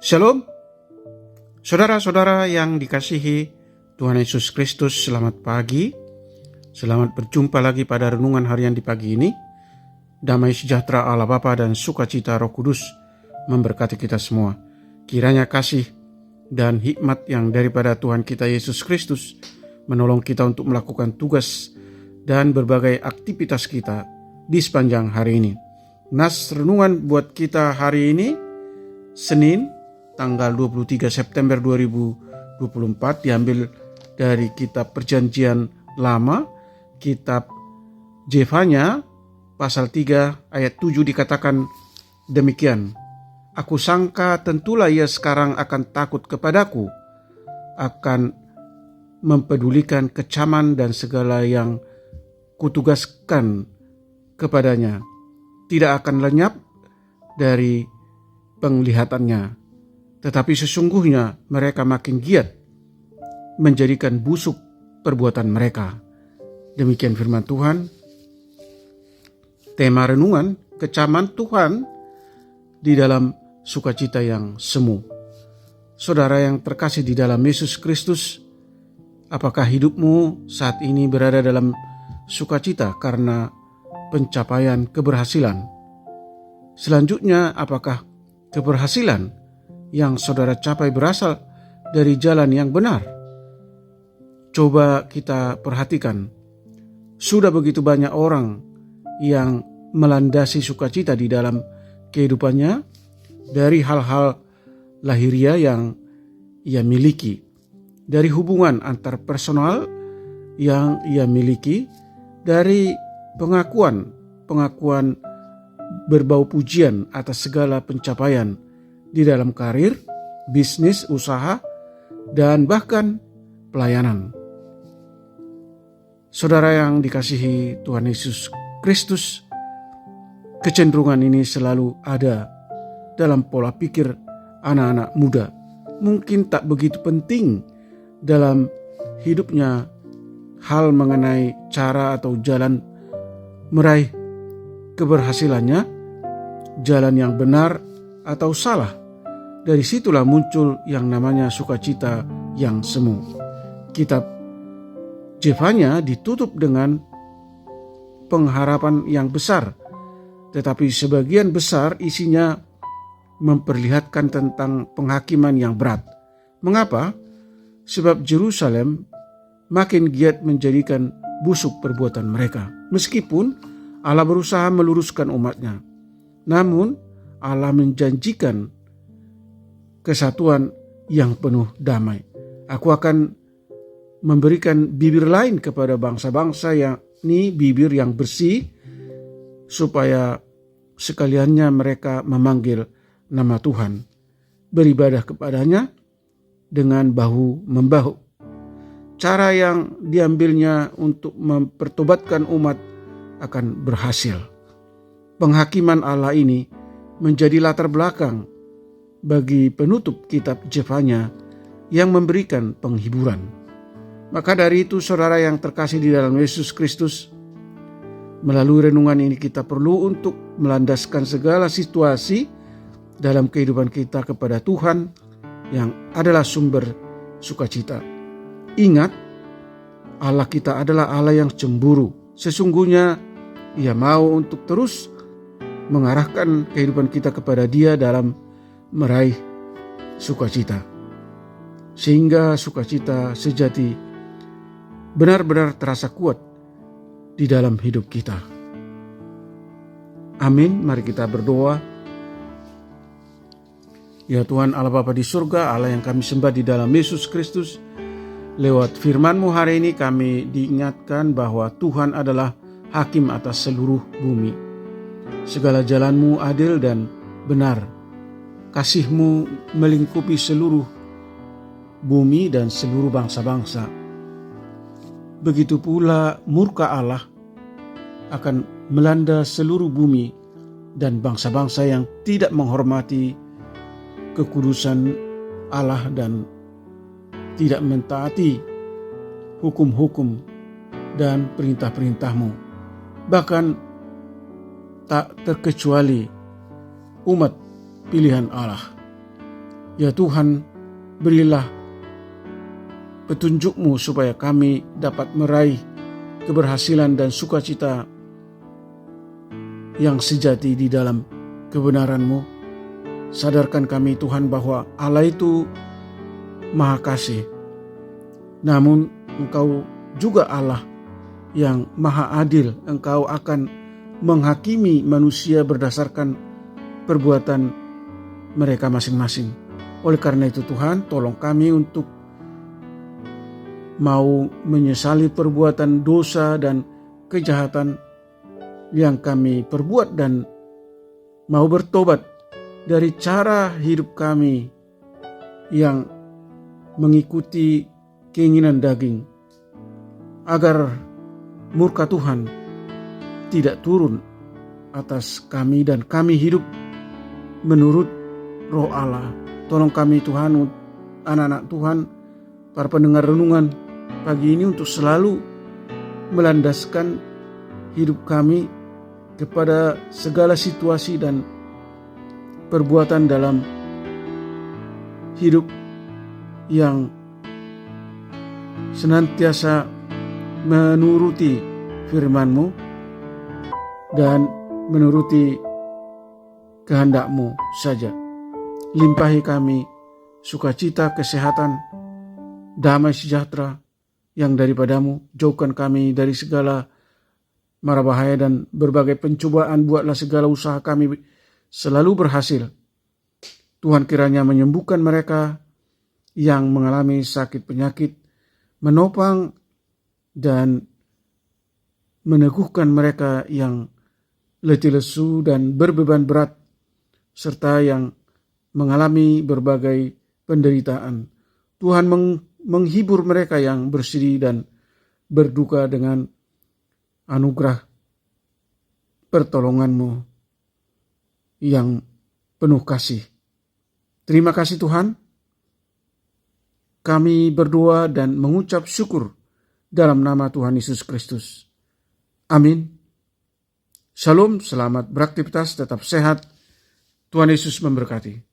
Shalom, saudara-saudara yang dikasihi Tuhan Yesus Kristus, selamat pagi. Selamat berjumpa lagi pada renungan harian di pagi ini. Damai sejahtera Allah Bapa dan sukacita Roh Kudus memberkati kita semua. Kiranya kasih dan hikmat yang daripada Tuhan kita Yesus Kristus menolong kita untuk melakukan tugas dan berbagai aktivitas kita di sepanjang hari ini. Nas renungan buat kita hari ini, Senin, tanggal 23 September 2024, diambil dari kitab Perjanjian Lama, kitab Jefanya, pasal 3 ayat 7 dikatakan demikian. Aku sangka tentulah ia sekarang akan takut kepadaku, akan mempedulikan kecaman dan segala yang kutugaskan kepadanya. Tidak akan lenyap dari penglihatannya. Tetapi sesungguhnya mereka makin giat menjadikan busuk perbuatan mereka. Demikian firman Tuhan. Tema renungan, kecaman Tuhan di dalam sukacita yang semu. Saudara yang terkasih di dalam Yesus Kristus, apakah hidupmu saat ini berada dalam sukacita karena pencapaian keberhasilan? Selanjutnya, apakah keberhasilan yang saudara capai berasal dari jalan yang benar? Coba kita perhatikan, sudah begitu banyak orang yang melandasi sukacita di dalam kehidupannya dari hal-hal lahiriah yang ia miliki, dari hubungan antar personal yang ia miliki, dari pengakuan berbau pujian atas segala pencapaian di dalam karir, bisnis, usaha, dan bahkan pelayanan. Saudara yang dikasihi Tuhan Yesus Kristus, kecenderungan ini selalu ada dalam pola pikir anak-anak muda. Mungkin tak begitu penting dalam hidupnya hal mengenai cara atau jalan meraih keberhasilannya, jalan yang benar atau salah. Dari situlah muncul yang namanya sukacita yang semu. Kitab Jefanya ditutup dengan pengharapan yang besar, tetapi sebagian besar isinya memperlihatkan tentang penghakiman yang berat. Mengapa? Sebab Yerusalem makin giat menjadikan busuk perbuatan mereka. Meskipun Allah berusaha meluruskan umatnya, namun Allah menjanjikan kesatuan yang penuh damai. Aku akan memberikan bibir lain kepada bangsa-bangsa, yakni bibir yang bersih, supaya sekaliannya mereka memanggil nama Tuhan, beribadah kepadanya dengan bahu-membahu. Cara yang diambilnya untuk mempertobatkan umat akan berhasil. Penghakiman Allah ini menjadi latar belakang bagi penutup kitab Jefanya yang memberikan penghiburan. Maka dari itu, saudara yang terkasih di dalam Yesus Kristus, melalui renungan ini kita perlu untuk melandaskan segala situasi dalam kehidupan kita kepada Tuhan yang adalah sumber sukacita. Ingat, Allah kita adalah Allah yang cemburu. Sesungguhnya Ia mau untuk terus mengarahkan kehidupan kita kepada Dia dalam meraih sukacita, sehingga sukacita sejati benar-benar terasa kuat di dalam hidup kita. Amin. Mari kita berdoa. Ya Tuhan Allah Bapa di surga, Allah yang kami sembah di dalam Yesus Kristus, lewat firman-Mu hari ini kami diingatkan bahwa Tuhan adalah hakim atas seluruh bumi. Segala jalan-Mu adil dan benar. Kasih-Mu melingkupi seluruh bumi dan seluruh bangsa-bangsa. Begitu pula murka Allah akan melanda seluruh bumi dan bangsa-bangsa yang tidak menghormati kekudusan Allah dan tidak mentaati hukum-hukum dan perintah-perintah-Mu. Bahkan tak terkecuali umat pilihan Allah. Ya Tuhan, berilah petunjuk-Mu supaya kami dapat meraih keberhasilan dan sukacita yang sejati di dalam kebenaran-Mu. Sadarkan kami Tuhan bahwa Allah itu Maha Kasih, namun Engkau juga Allah yang Maha Adil. Engkau akan menghakimi manusia berdasarkan perbuatan mereka masing-masing. Oleh karena itu Tuhan, tolong kami untuk mau menyesali perbuatan dosa dan kejahatan yang kami perbuat dan mau bertobat dari cara hidup kami yang mengikuti keinginan daging, agar murka Tuhan tidak turun atas kami dan kami hidup menurut Roh Allah. Tolong kami Tuhan, anak-anak Tuhan, para pendengar renungan pagi ini untuk selalu melandaskan hidup kami kepada segala situasi dan perbuatan dalam hidup yang senantiasa menuruti firman-Mu dan menuruti kehendak-Mu saja. Limpahi kami sukacita, kesehatan, damai sejahtera yang daripada-Mu. Jauhkan kami dari segala mara bahaya dan berbagai pencobaan. Buatlah segala usaha kami selalu berhasil. Tuhan kiranya menyembuhkan mereka yang mengalami sakit penyakit, menopang dan meneguhkan mereka yang letih lesu dan berbeban berat, serta yang mengalami berbagai penderitaan. Tuhan menghibur mereka yang bersedih dan berduka dengan anugerah pertolongan-Mu yang penuh kasih. Terima kasih Tuhan. Kami berdoa dan mengucap syukur dalam nama Tuhan Yesus Kristus. Amin. Shalom, selamat beraktivitas, tetap sehat. Tuhan Yesus memberkati.